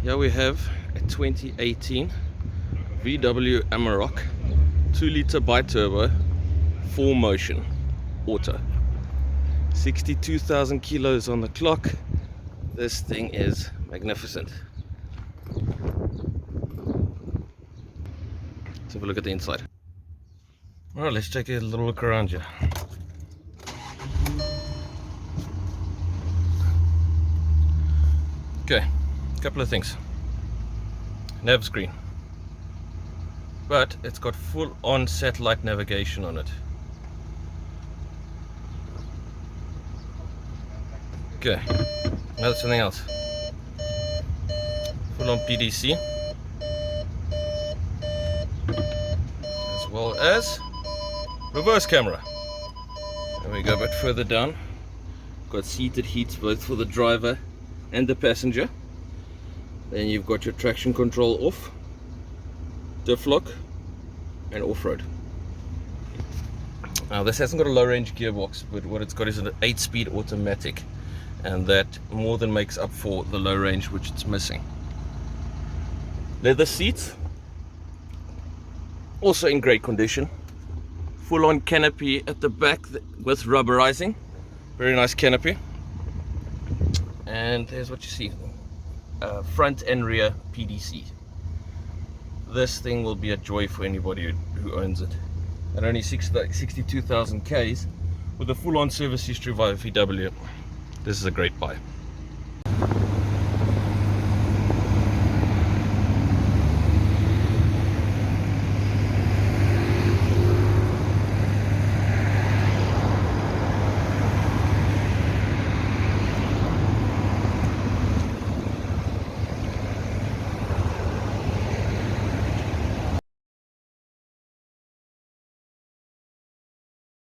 Here we have a 2018 VW Amarok 2-liter bi-turbo 4MOTION auto. 62,000 kilos on the clock. This thing is magnificent. Let's have a look at the inside. Alright, let's take a little look around here. Okay, a couple of things. Nav screen, but it's got full-on satellite navigation on it. Okay, now that's something else. Full-on PDC, as well as reverse camera. And we go a bit further down. Got seated heats both for the driver and the passenger. Then you've got your traction control off, diff lock, and off-road. Now this hasn't got a low range gearbox, but what it's got is an 8-speed automatic, and that more than makes up for the low range which it's missing. Leather seats, also in great condition. Full-on canopy at the back with rubberizing. Very nice canopy. And there's what you see. Front and rear PDC. This thing will be a joy for anybody who owns it. At only 62,000 Ks with a full-on service history via VW, this is a great buy.